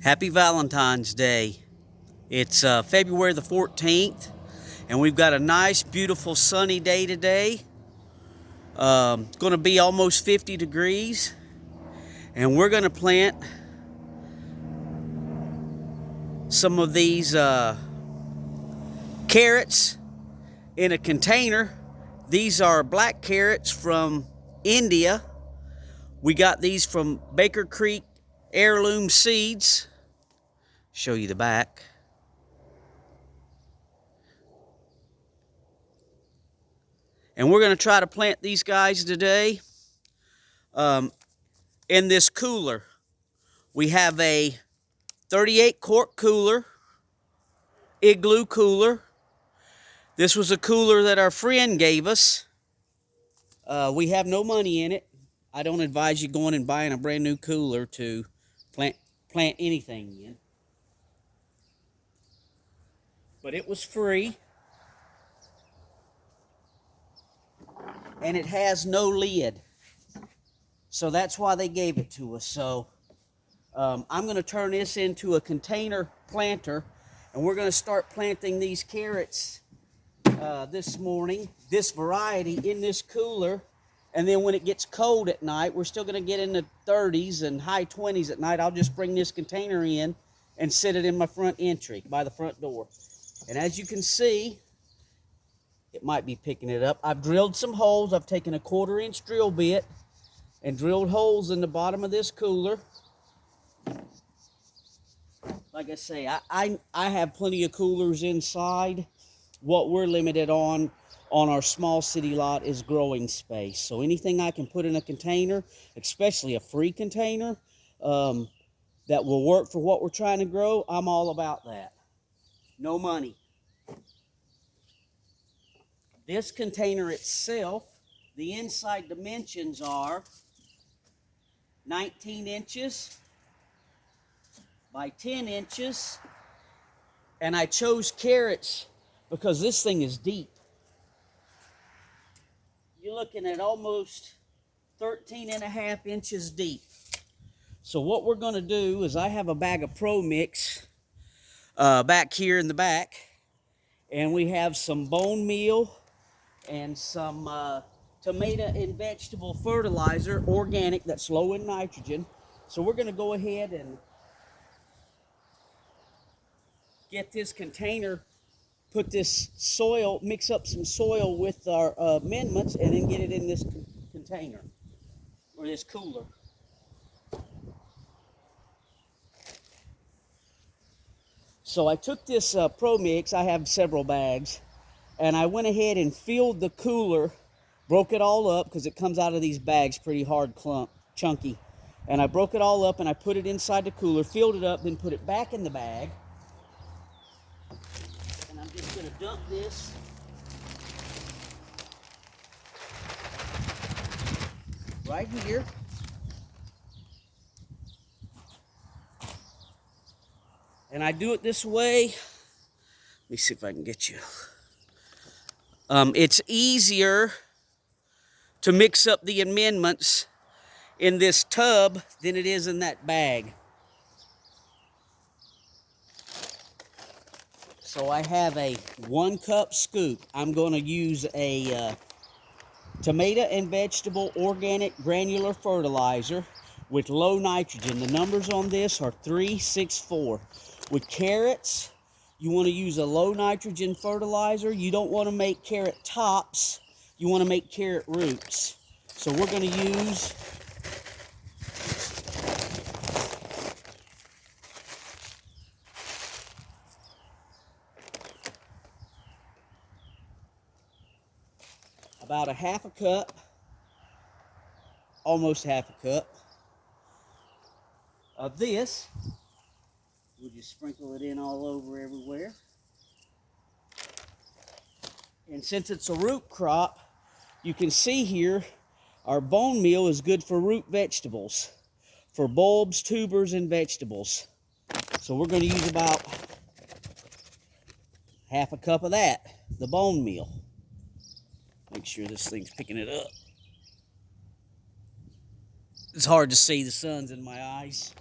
Happy Valentine's Day. It's February the 14th, and we've got a nice, beautiful, sunny day today. It's going to be almost 50 degrees, and we're going to plant some of these carrots in a container. These are black carrots from India. We got these from Baker Creek Heirloom Seeds. Show you the back. And we're going to try to plant these guys today in this cooler. We have a 38 quart cooler, igloo cooler. This was a cooler that our friend gave us. We have no money in it. I don't advise you going and buying a brand new cooler to plant anything in. But it was free. And it has no lid. So that's why they gave it to us. So I'm going to turn this into a container planter, and we're going to start planting these carrots this morning, this variety, in this cooler. And then when it gets cold at night, we're still going to get in the 30s and high 20s at night. I'll just bring this container in and set it in my front entry by the front door. And as you can see, it might be picking it up. I've drilled some holes. I've taken a 1/4-inch drill bit and drilled holes in the bottom of this cooler. Like I say, I have plenty of coolers inside. What we're limited on our small city lot is growing space. So anything I can put in a container, especially a free container, that will work for what we're trying to grow, I'm all about that. No money. This container itself, the inside dimensions are 19 inches by 10 inches. And I chose carrots because this thing is deep. You're looking at almost 13.5 inches deep. So what we're going to do is I have a bag of Pro Mix back here in the back. And we have some bone meal and some tomato and vegetable fertilizer, organic, that's low in nitrogen. So we're going to go ahead and get this container, put this soil, mix up some soil with our amendments, and then get it in this container, or this cooler. So I took this Pro Mix, I have several bags, and I went ahead and filled the cooler, broke it all up, because it comes out of these bags pretty hard, chunky. And I broke it all up, and I put it inside the cooler, filled it up, then put it back in the bag. And I'm just going to dump this right here. And I do it this way. Let me see if I can get you. It's easier to mix up the amendments in this tub than it is in that bag. So I have a 1-cup scoop. I'm going to use a tomato and vegetable organic granular fertilizer with low nitrogen. The numbers on this are 364. With carrots, you want to use a low nitrogen fertilizer. You don't want to make carrot tops. You want to make carrot roots. So we're going to use about a 1/2 cup, almost 1/2 cup of this. We'll just sprinkle it in all over everywhere. And since it's a root crop, you can see here our bone meal is good for root vegetables, for bulbs, tubers, and vegetables. So we're going to use about 1/2 cup of that, the bone meal. Make sure this thing's picking it up. It's hard to see, the sun's in my eyes.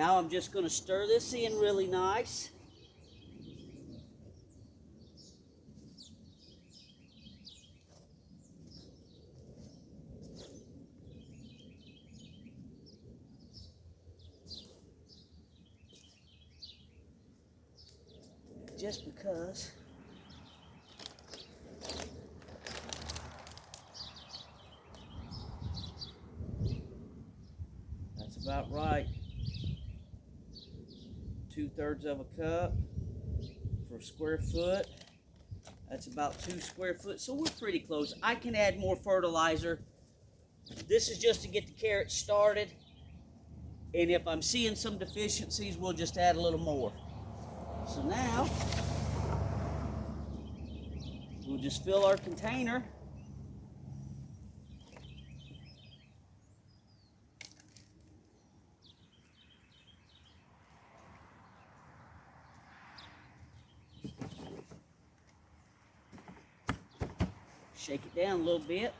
Now I'm just going to stir this in really nice. Just because that's about right. 2/3 of a cup for a square foot. That's about 2 square foot, so we're pretty close. I can add more fertilizer. This is just to get the carrots started, and if I'm seeing some deficiencies, we'll just add a little more. So now we'll just fill our container. Shake it down a little bit.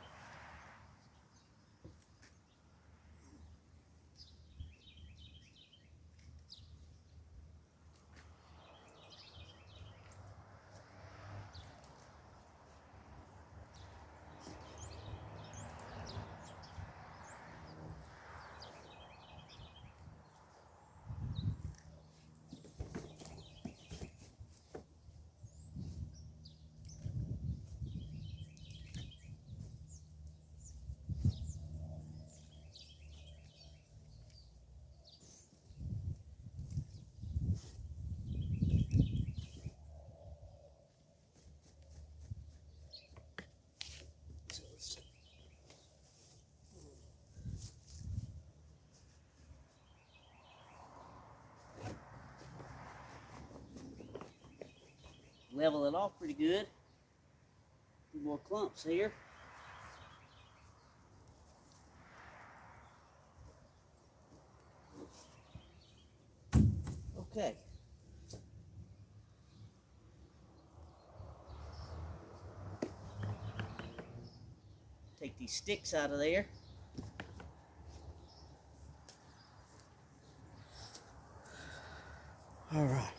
Level it off pretty good. A few more clumps here. Okay. Take these sticks out of there. All right.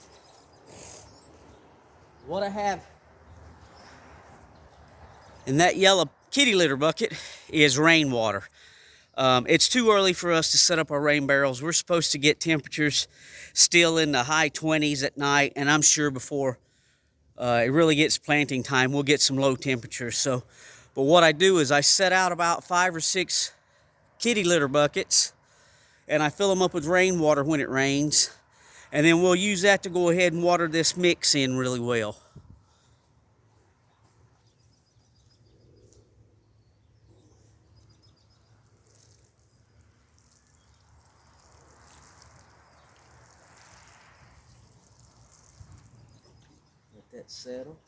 What I have in that yellow kitty litter bucket is rainwater. It's too early for us to set up our rain barrels. We're supposed to get temperatures still in the high 20s at night, and I'm sure before it really gets planting time, we'll get some low temperatures. So, but what I do is I set out about 5 or 6 kitty litter buckets, and I fill them up with rainwater when it rains, and then we'll use that to go ahead and water this mix in really well. Let that settle.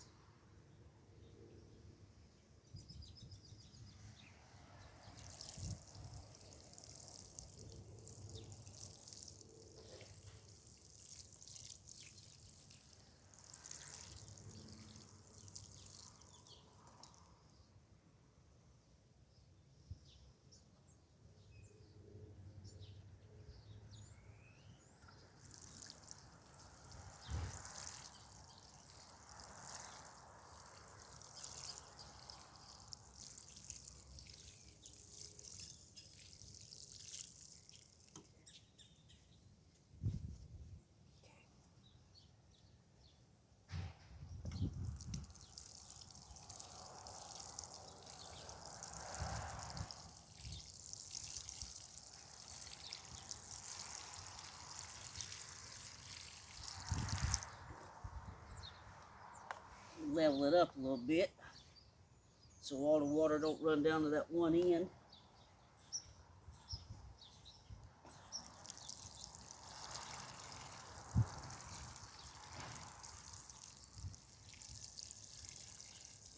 Level it up a little bit so all the water don't run down to that one end.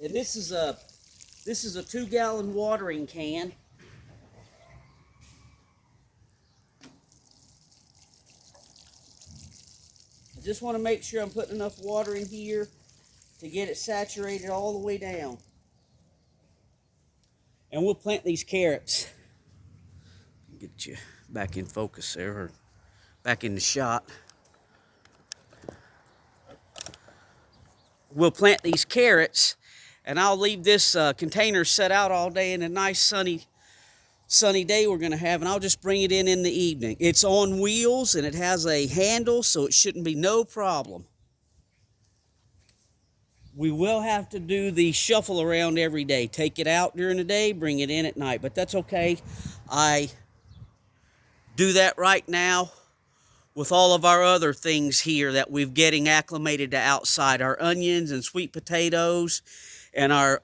And this is a 2-gallon watering can. I just want to make sure I'm putting enough water in here to get it saturated all the way down. And we'll plant these carrots. Get you back in focus there, or back in the shot. We'll plant these carrots, and I'll leave this container set out all day in a nice sunny day we're going to have, and I'll just bring it in the evening. It's on wheels, and it has a handle, so it shouldn't be no problem. We will have to do the shuffle around every day. Take it out during the day, bring it in at night, but that's okay. I do that right now with all of our other things here that we're getting acclimated to outside. Our onions and sweet potatoes and our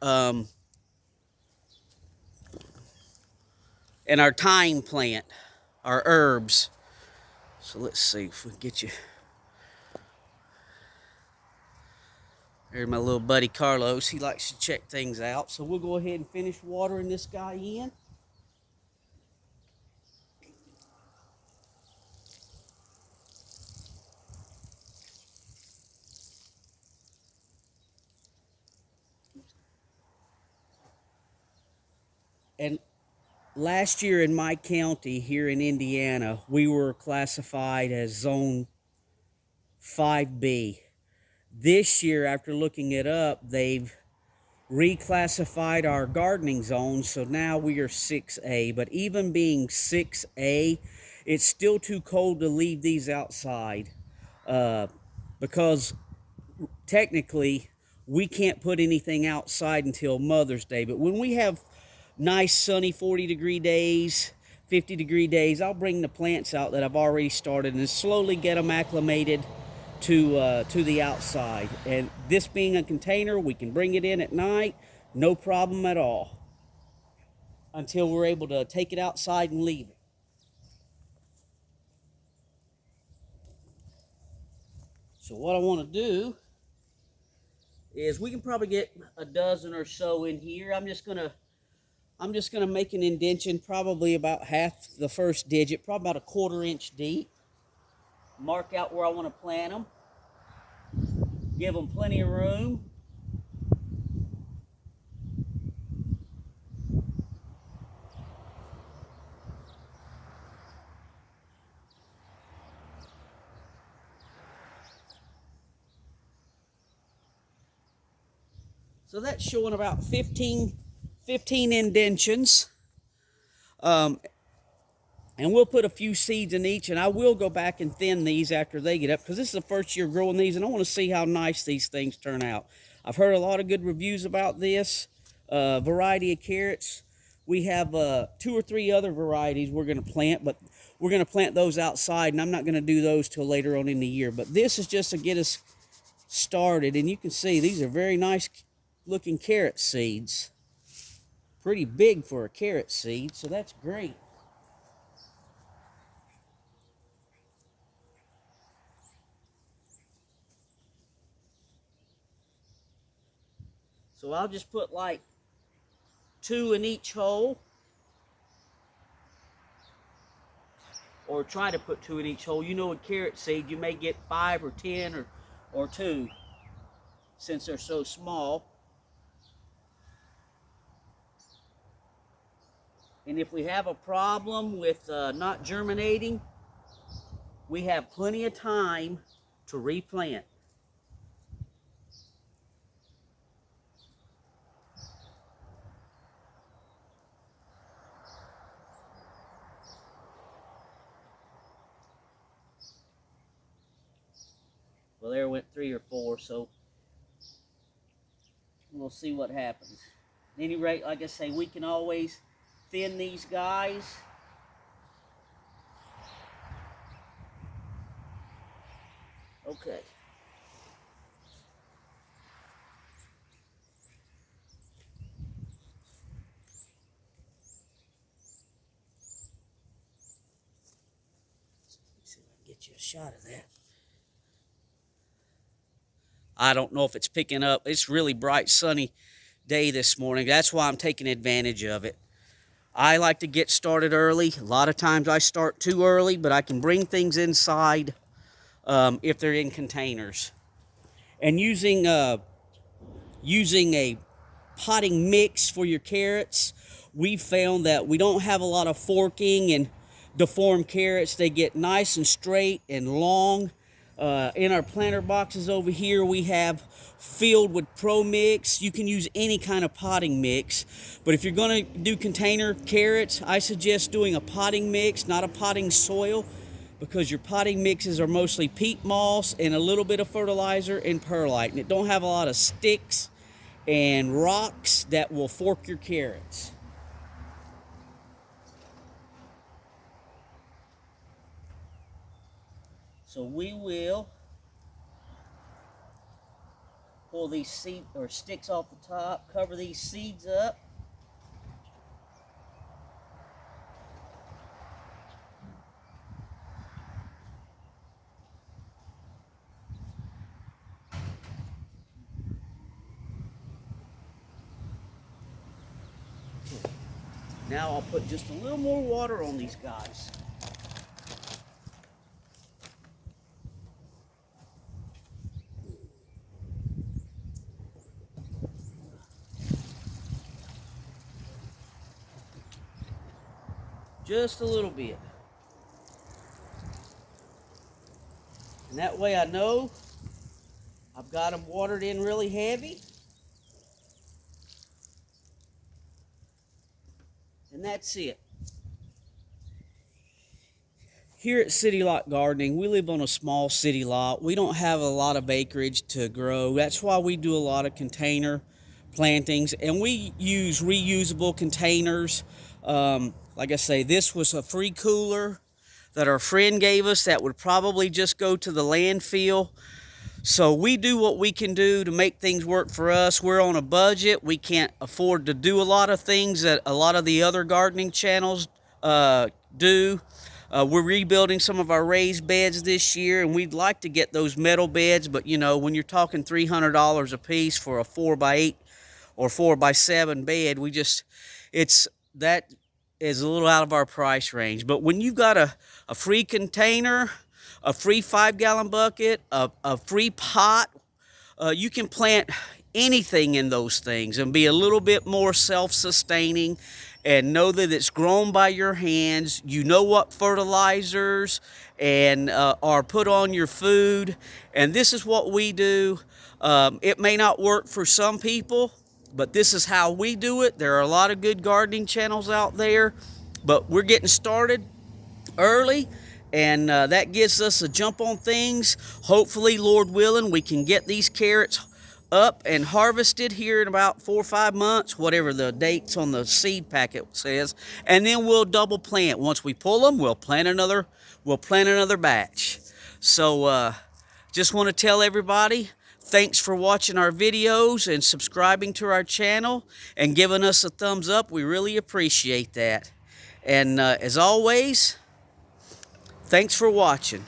thyme plant, our herbs. So let's see if we can get you. There's my little buddy Carlos. He likes to check things out. So we'll go ahead and finish watering this guy in. And last year in my county here in Indiana, we were classified as Zone 5B. This year, after looking it up, they've reclassified our gardening zone, so now we are 6A. But even being 6A, it's still too cold to leave these outside because technically we can't put anything outside until Mother's Day. But when we have nice sunny 40-degree days, 50-degree days, I'll bring the plants out that I've already started and slowly get them acclimated to the outside. And this being a container, we can bring it in at night, no problem at all, until we're able to take it outside and leave it. So what I want to do is we can probably get a dozen or so in here. I'm just gonna make an indentation, probably about half the first digit, probably about a 1/4 inch deep. Mark out where I want to plant them. Give them plenty of room. So that's showing about 15 indentions. And we'll put a few seeds in each, and I will go back and thin these after they get up, because this is the first year growing these, and I want to see how nice these things turn out. I've heard a lot of good reviews about this variety of carrots. We have 2 or 3 other varieties we're going to plant, but we're going to plant those outside, and I'm not going to do those till later on in the year. But this is just to get us started, and you can see these are very nice looking carrot seeds. Pretty big for a carrot seed, so that's great. So I'll just put like 2 in each hole, or try to put 2 in each hole. You know, with carrot seed, you may get 5 or 10 or 2, since they're so small. And if we have a problem with not germinating, we have plenty of time to replant. Well, there went 3 or 4, so we'll see what happens. At any rate, like I say, we can always thin these guys. Okay. Let's see if I can get you a shot of that. I don't know if it's picking up. It's really bright, sunny day this morning. That's why I'm taking advantage of it. I like to get started early. A lot of times I start too early, but I can bring things inside if they're in containers. And using a potting mix for your carrots, we found that we don't have a lot of forking and deformed carrots. They get nice and straight and long. In our planter boxes over here, we have filled with Pro Mix. You can use any kind of potting mix, but if you're going to do container carrots, I suggest doing a potting mix, not a potting soil, because your potting mixes are mostly peat moss and a little bit of fertilizer and perlite, and it don't have a lot of sticks and rocks that will fork your carrots. So we will pull these seed or sticks off the top, cover these seeds up. Now I'll put just a little more water on these guys. Just a little bit. And that way I know I've got them watered in really heavy. And that's it. Here at City Lot Gardening, we live on a small city lot. We don't have a lot of acreage to grow. That's why we do a lot of container plantings, and we use reusable containers. Like I say, this was a free cooler that our friend gave us that would probably just go to the landfill. So we do what we can do to make things work for us. We're on a budget. We can't afford to do a lot of things that a lot of the other gardening channels do. We're rebuilding some of our raised beds this year, and we'd like to get those metal beds, but you know, when you're talking $300 a piece for a 4x8 or 4x7 bed, that is a little out of our price range. But when you've got a free container, a free 5-gallon bucket, a free pot, you can plant anything in those things and be a little bit more self-sustaining and know that it's grown by your hands. You know what fertilizers and are put on your food, and this is what we do. It may not work for some people, but this is how we do it. There are a lot of good gardening channels out there, but we're getting started early, and that gives us a jump on things. Hopefully, Lord willing, we can get these carrots up and harvested here in about 4 or 5 months, whatever the dates on the seed packet says, and then we'll double plant. Once we pull them, we'll plant another batch. So just want to tell everybody, thanks for watching our videos and subscribing to our channel and giving us a thumbs up. We really appreciate that. And as always, thanks for watching.